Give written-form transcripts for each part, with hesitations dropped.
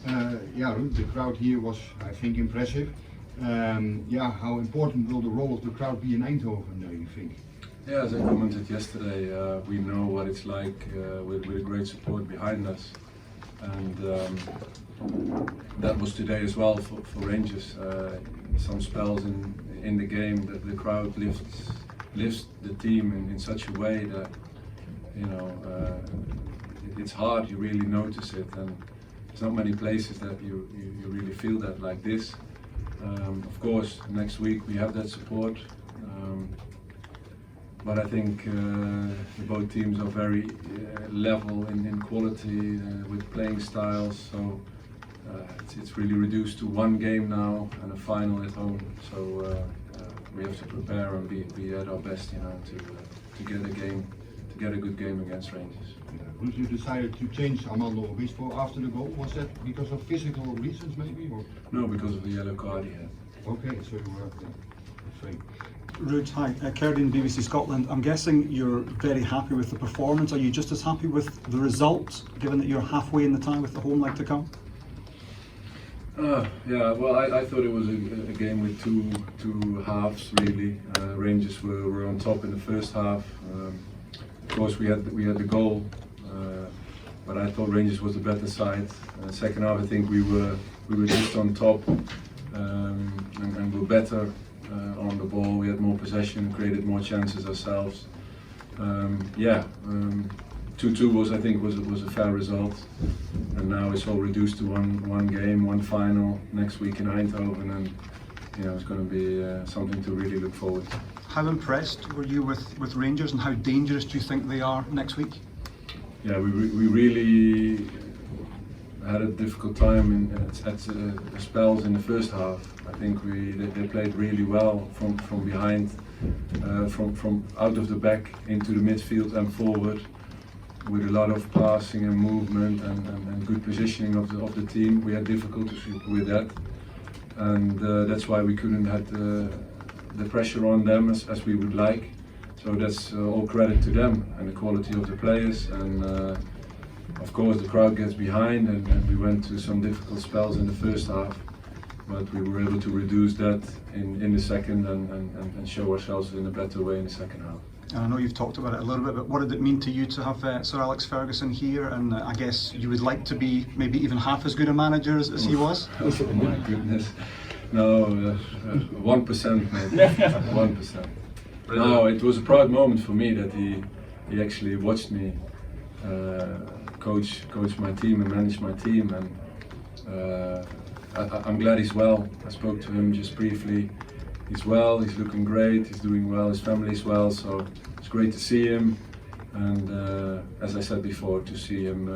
Ruud, the crowd here was, I think, impressive. How important will the role of the crowd be in Eindhoven, you think? Yeah, as I commented yesterday, we know what it's like with a great support behind us, and that was today as well for Rangers. Some spells in the game that the crowd lifts the team in such a way that it's hard. You really notice it, and there's not many places that you really feel that like this. Of course, next week we have that support. But I think both teams are very level in quality with playing styles, so it's really reduced to one game now and a final at home. So we have to prepare and be at our best, to get a good game against Rangers. Would you decided to change Armando Obispo after the goal? Was that because of physical reasons, maybe? Or? No, because of the yellow card he had. Okay, so you were afraid. Ruud, hi, Kerry, BBC Scotland. I'm guessing you're very happy with the performance. Are you just as happy with the result, given that you're halfway in the tie with the home leg to come? Well, I thought it was a game with two halves, really. Rangers were on top in the first half. Of course, we had the goal, but I thought Rangers was the better side. Second half, I think we were just on top and were better. On the ball, we had more possession, created more chances ourselves. 2-2 was a fair result, and now it's all reduced to one game, one final next week in Eindhoven, and it's going to be something to really look forward to. How impressed were you with Rangers, and how dangerous do you think they are next week? Yeah, we really had a difficult time at spells in the first half. I think they played really well from behind, from out of the back into the midfield and forward, with a lot of passing and movement and good positioning of the team. We had difficulties with that, and that's why we couldn't have the pressure on them as we would like. So that's all credit to them and the quality of the players. And of course, the crowd gets behind, and we went to some difficult spells in the first half, but we were able to reduce that in the second and show ourselves in a better way in the second half. And I know you've talked about it a little bit, but what did it mean to you to have Sir Alex Ferguson here? And I guess you would like to be maybe even half as good a manager as he was? Oh my goodness. No, 1% maybe. 1%. No, it was a proud moment for me that he actually watched me coach my team and manage my team, and I'm glad he's well. I spoke to him just briefly. He's well, he's looking great, he's doing well, his family's well, so it's great to see him. And as I said before, to see him,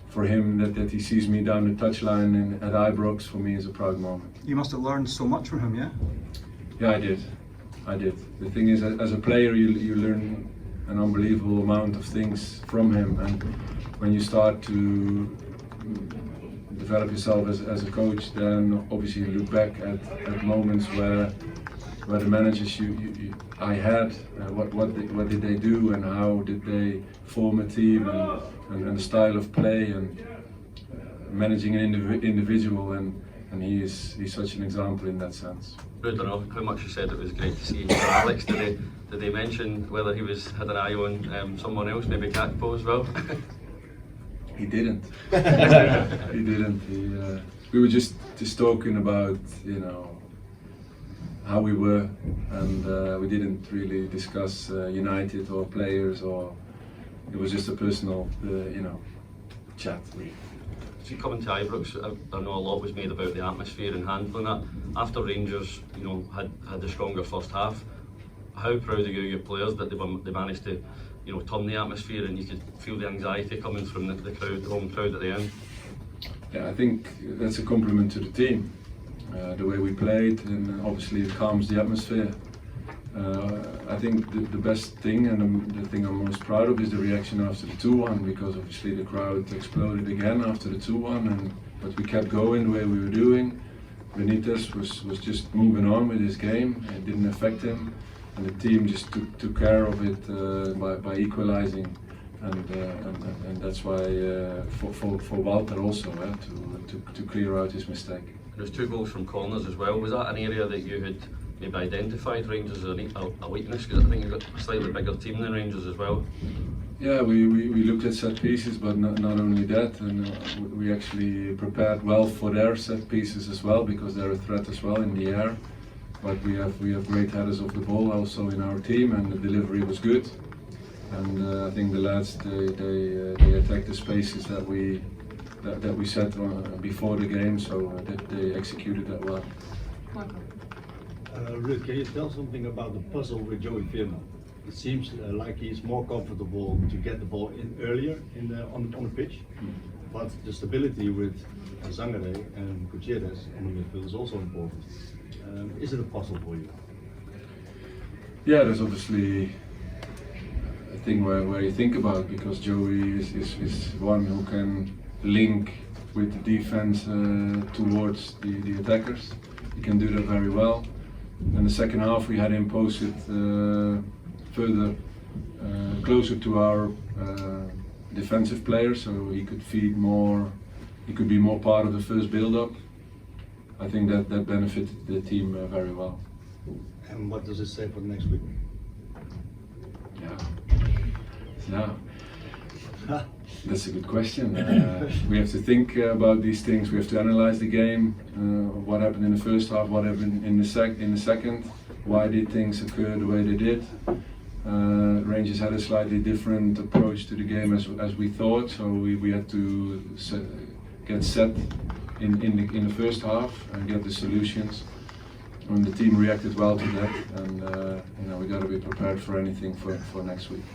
for him that he sees me down the touchline at Ibrox, for me is a proud moment. You must have learned so much from him, yeah? Yeah, I did. The thing is, as a player, you learn an unbelievable amount of things from him, and when you start to develop yourself as a coach, then obviously you look back at moments where the managers I had, what did they do, and how did they form a team, and the style of play, and managing an individual, and he's such an example in that sense. I don't know how much you said it was great to see Sir Alex. Did they mention whether he had an eye on someone else, maybe Gakpo as well? He didn't. He didn't. We were just talking about how we were, and we didn't really discuss United or players, or it was just a personal chat. So coming to Ibrox, I know a lot was made about the atmosphere and handling that. After Rangers, had the stronger first half, how proud are you of your players that they managed to, turn the atmosphere, and you could feel the anxiety coming from the crowd, the home crowd at the end? Yeah, I think that's a compliment to the team. The way we played, and obviously it calms the atmosphere. I think the best thing, and the thing I'm most proud of, is the reaction after the 2-1, because obviously the crowd exploded again after the 2-1, but we kept going the way we were doing. Benitez was just moving on with his game. It didn't affect him, and the team just took care of it by equalizing. and that's why for Walter also to clear out his mistake. There's 2 goals from corners as well. Was that an area that you had maybe identified Rangers as a weakness? Because I think you've got a slightly bigger team than Rangers as well. Yeah, we looked at set pieces, but not only that, and we actually prepared well for their set pieces as well, because they're a threat as well in the air. But we have great headers of the ball also in our team, and the delivery was good. And I think the lads they attacked the spaces that we set before the game, so they executed that well. Ruud, can you tell something about the puzzle with Joey Veerman? It seems like he's more comfortable to get the ball in earlier on the pitch, but the stability with Zangare and Gutierrez on the midfield is also important. Is it a puzzle for you? Yeah, there's obviously a thing where you think about, because Joey is one who can link with the defense towards the attackers. He can do that very well. In the second half we had him posted further closer to our defensive players, so he could feed more, he could be more part of the first build-up. I think that benefited the team very well. And what does it say for the next week? Yeah, that's a good question. We have to think about these things. We have to analyze the game. What happened in the first half? What happened in the second? Why did things occur the way they did? Rangers had a slightly different approach to the game as we thought, so we had to get set in the first half and get the solutions. And the team reacted well to that, and we got to be prepared for anything for next week.